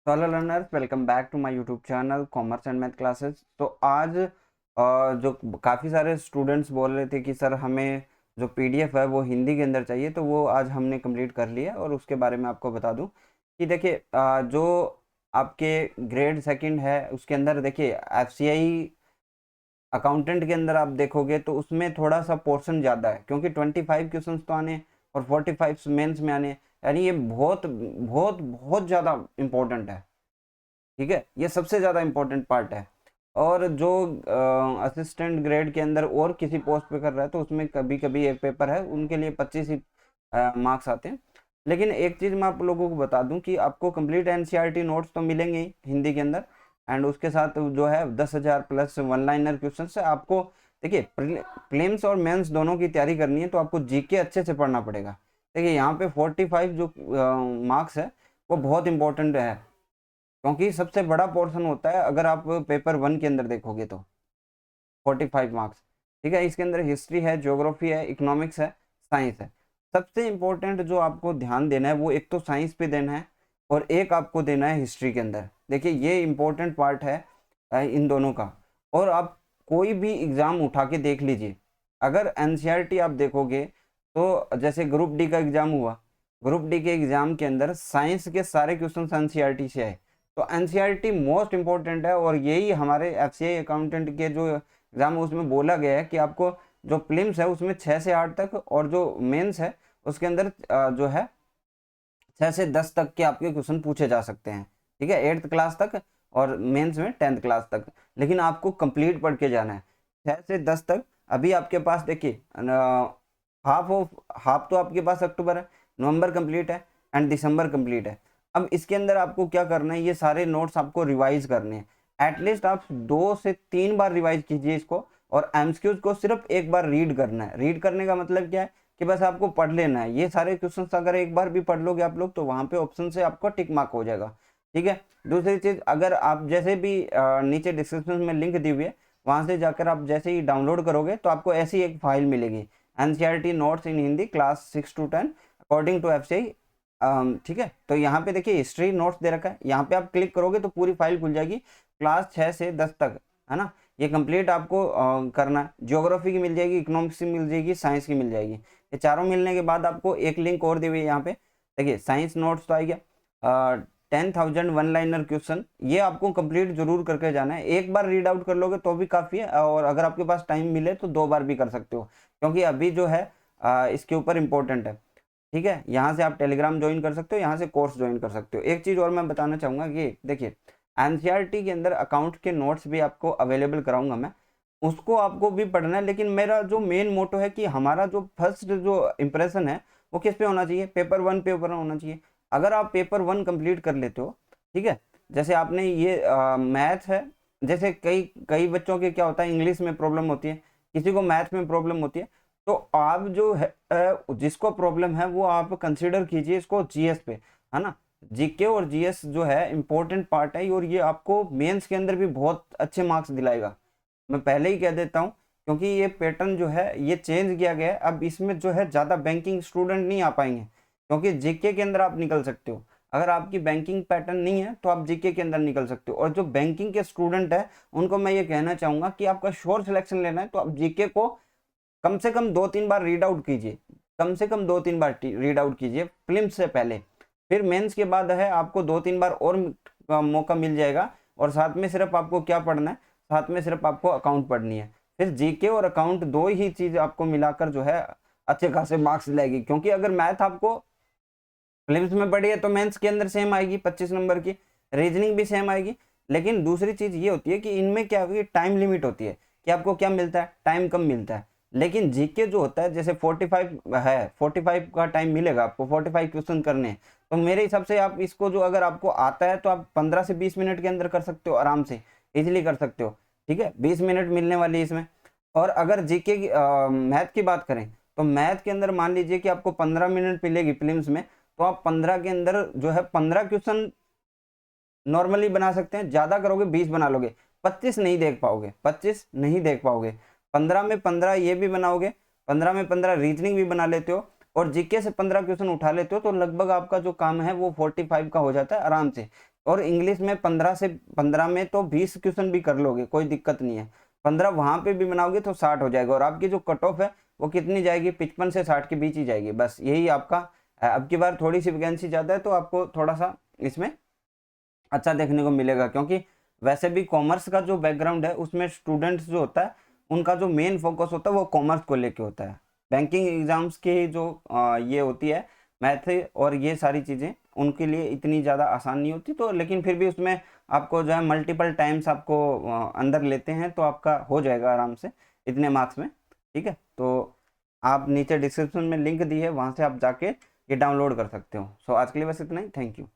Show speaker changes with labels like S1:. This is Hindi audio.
S1: तो hello learners, welcome back to my YouTube channel commerce and math classes. तो आज जो काफ़ी सारे स्टूडेंट्स बोल रहे थे कि सर हमें जो पीडीएफ है वो हिंदी के अंदर चाहिए, तो वो आज हमने कंप्लीट कर लिया और उसके बारे में आपको बता दूं कि देखिए जो आपके ग्रेड सेकंड है उसके अंदर देखिए एफसीआई अकाउंटेंट के अंदर आप देखोगे तो उसमें थोड़ा सा पोर्शन ज़्यादा है, क्योंकि 25 क्वेश्चंस तो आने और 45 मेंस में आने, यानी ये बहुत बहुत बहुत ज़्यादा इम्पोर्टेंट है। ठीक है, ये सबसे ज़्यादा इम्पोर्टेंट पार्ट है। और जो असिस्टेंट ग्रेड के अंदर और किसी पोस्ट पे कर रहा है तो उसमें कभी कभी एक पेपर है, उनके लिए 25 ही मार्क्स आते हैं। लेकिन एक चीज़ मैं आप लोगों को बता दूं कि आपको कंप्लीट एनसीईआरटी नोट्स तो मिलेंगे ही हिंदी के अंदर, एंड उसके साथ जो है 10,000 प्लस वन लाइनर क्वेश्चन से आपको देखिए प्रीलिम्स और मेंस दोनों की तैयारी करनी है, तो आपको जीके अच्छे से पढ़ना पड़ेगा। देखिए यहाँ पे 45 जो मार्क्स है वो बहुत इंपॉर्टेंट है, क्योंकि सबसे बड़ा पोर्शन होता है अगर आप पेपर वन के अंदर देखोगे तो 45 मार्क्स। ठीक है, इसके अंदर हिस्ट्री है, ज्योग्राफी है, इकोनॉमिक्स है, साइंस है। सबसे इम्पोर्टेंट जो आपको ध्यान देना है वो एक तो साइंस पे देना है और एक आपको देना है हिस्ट्री के अंदर। देखिए ये इम्पोर्टेंट पार्ट है इन दोनों का। और आप कोई भी एग्ज़ाम उठा के देख लीजिए, अगर एनसीईआरटी आप देखोगे तो जैसे ग्रुप डी का एग्ज़ाम हुआ, ग्रुप डी के एग्ज़ाम के अंदर साइंस के सारे क्वेश्चन एनसीईआरटी से आए। तो एनसीईआरटी मोस्ट इंपॉर्टेंट है, और यही हमारे एफसीआई अकाउंटेंट के जो एग्जाम है उसमें बोला गया है कि आपको जो प्रीलिम्स है उसमें 6 से 8 तक, और जो मेंस है उसके अंदर जो है 6 से 10 तक के आपके क्वेश्चन पूछे जा सकते हैं। ठीक है, 8th क्लास तक, और मेंस में 10th क्लास तक। लेकिन आपको कंप्लीट पढ़ के जाना है 6 से 10 तक। अभी आपके पास देखिए हाफ तो आपके पास अक्टूबर है, नवंबर कंप्लीट है, एंड दिसंबर कंप्लीट है। अब इसके अंदर आपको क्या करना है, ये सारे नोट्स आपको रिवाइज करने हैं। एटलीस्ट आप 2 से 3 बार रिवाइज कीजिए इसको, और एमसीक्यूज को सिर्फ एक बार रीड करना है। रीड करने का मतलब क्या है कि बस आपको पढ़ लेना है। ये सारे क्वेश्चंस अगर एक बार भी पढ़ लोगे आप लोग तो वहां पे ऑप्शन से आपको टिक मार्क हो जाएगा। ठीक है, दूसरी चीज, अगर आप जैसे भी नीचे डिस्क्रिप्शन में लिंक दी हुई है, वहां से जाकर आप जैसे ही डाउनलोड करोगे तो आपको ऐसी एक फाइल मिलेगी, NCERT notes in Hindi class 6 to 10 according to FCI. ठीक है, तो यहाँ पे देखिए हिस्ट्री नोट्स दे रखा है, यहाँ पे आप क्लिक करोगे तो पूरी फाइल खुल जाएगी क्लास 6 से 10 तक, है ना। ये कंप्लीट आपको करना है। ज्योग्राफी की मिल जाएगी, इकोनॉमिक्स की मिल जाएगी, साइंस की मिल जाएगी। ये चारों मिलने के बाद आपको एक लिंक और दी हुई है यहाँ पे। देखिए साइंस नोट्स तो आ गया, 10,000 वन लाइनर क्वेश्चन, ये आपको कंप्लीट जरूर करके जाना है। एक बार रीड आउट कर लोगे तो भी काफ़ी है, और अगर आपके पास टाइम मिले तो 2 बार भी कर सकते हो, क्योंकि अभी जो है इसके ऊपर इम्पोर्टेंट है। ठीक है, यहाँ से आप टेलीग्राम ज्वाइन कर सकते हो, यहाँ से कोर्स ज्वाइन कर सकते हो। एक चीज़ और मैं बताना चाहूँगा कि देखिए एनसीईआरटी के अंदर अकाउंट के नोट्स भी आपको अवेलेबल कराऊंगा मैं, उसको आपको भी पढ़ना है। लेकिन मेरा जो मेन मोटो है कि हमारा जो फर्स्ट जो इंप्रेशन है वो किस पे होना चाहिए, पेपर वन पे ऊपर होना चाहिए। अगर आप पेपर वन कंप्लीट कर लेते हो, ठीक है, जैसे आपने ये मैथ है, जैसे कई कई बच्चों के क्या होता है इंग्लिश में प्रॉब्लम होती है, किसी को मैथ में प्रॉब्लम होती है, तो आप जो है जिसको प्रॉब्लम है वो आप कंसिडर कीजिए इसको जीएस पे, है ना। जीके और जीएस जो है इंपॉर्टेंट पार्ट है, और ये आपको मेंस के अंदर भी बहुत अच्छे मार्क्स दिलाएगा। मैं पहले ही कह देता हूँ, क्योंकि ये पैटर्न जो है ये चेंज किया गया है। अब इसमें जो है ज़्यादा बैंकिंग स्टूडेंट नहीं आ पाएंगे, क्योंकि जीके के अंदर आप निकल सकते हो। अगर आपकी बैंकिंग पैटर्न नहीं है तो आप जीके के अंदर निकल सकते हो। और जो बैंकिंग के स्टूडेंट है उनको मैं ये कहना चाहूँगा कि आपका श्योर सिलेक्शन लेना है तो आप जीके को कम से कम 2-3 बार रीड आउट कीजिए, कम से कम 2-3 बार रीड आउट कीजिए प्रीलिम्स से पहले। फिर मेंस के बाद है आपको 2-3 बार और मौका मिल जाएगा, और साथ में सिर्फ आपको क्या पढ़ना है, साथ में सिर्फ आपको अकाउंट पढ़नी है। फिर जीके और अकाउंट दो ही चीज आपको मिलाकर जो है अच्छे खासे मार्क्स लाएगी, क्योंकि अगर मैथ आपको प्रीलिम्स में पढ़ी है तो मेंस के अंदर सेम आएगी 25 नंबर की, रीजनिंग भी सेम आएगी। लेकिन दूसरी चीज ये होती है कि इनमें क्या होगी, टाइम लिमिट होती है कि आपको क्या मिलता है, टाइम कम मिलता है। लेकिन जीके जो होता है जैसे 45 है, 45 का टाइम मिलेगा आपको, 45 क्वेश्चन करने हैं, तो मेरे हिसाब से आप इसको जो अगर आपको आता है तो आप 15 से 20 मिनट के अंदर कर सकते हो, आराम से इजिली कर सकते हो। ठीक है, 20 मिनट मिलने वाली है इसमें। और अगर जीके की मैथ की बात करें तो मैथ के अंदर मान लीजिए कि आपको 15 मिनट मिलेगी प्रीलिम्स में, तो आप 15 के अंदर जो है 15 क्वेश्चन नॉर्मली बना सकते हैं। ज़्यादा करोगे 20 बना लोगे, 25 नहीं देख पाओगे, 25 नहीं देख पाओगे। 15 में 15 ये भी बनाओगे, 15 में 15 रीजनिंग भी बना लेते हो, और जीके से 15 क्वेश्चन उठा लेते हो, तो लगभग आपका जो काम है वो 45 का हो जाता है आराम से। और इंग्लिश में 15 में तो 20 क्वेश्चन भी कर लोगे, कोई दिक्कत नहीं है। 15 वहां पे भी बनाओगे तो 60 हो जाएगा, और आपकी जो कट ऑफ है वो कितनी जाएगी, 55 से 60 के बीच ही जाएगी। बस यही आपका अब की बार थोड़ी सी वैकेंसी ज़्यादा है तो आपको थोड़ा सा इसमें अच्छा देखने को मिलेगा, क्योंकि वैसे भी कॉमर्स का जो बैकग्राउंड है उसमें स्टूडेंट्स जो होता है उनका जो मेन फोकस होता है वो कॉमर्स को लेके होता है। बैंकिंग एग्जाम्स की जो ये होती है मैथ और ये सारी चीज़ें उनके लिए इतनी ज़्यादा आसान नहीं होती, तो लेकिन फिर भी उसमें आपको जो है मल्टीपल टाइम्स आपको अंदर लेते हैं तो आपका हो जाएगा आराम से इतने मार्क्स में। ठीक है, तो आप नीचे डिस्क्रिप्शन में लिंक दी है, वहाँ से आप जाके ये डाउनलोड कर सकते हो। सो आज के लिए बस इतना ही, थैंक यू।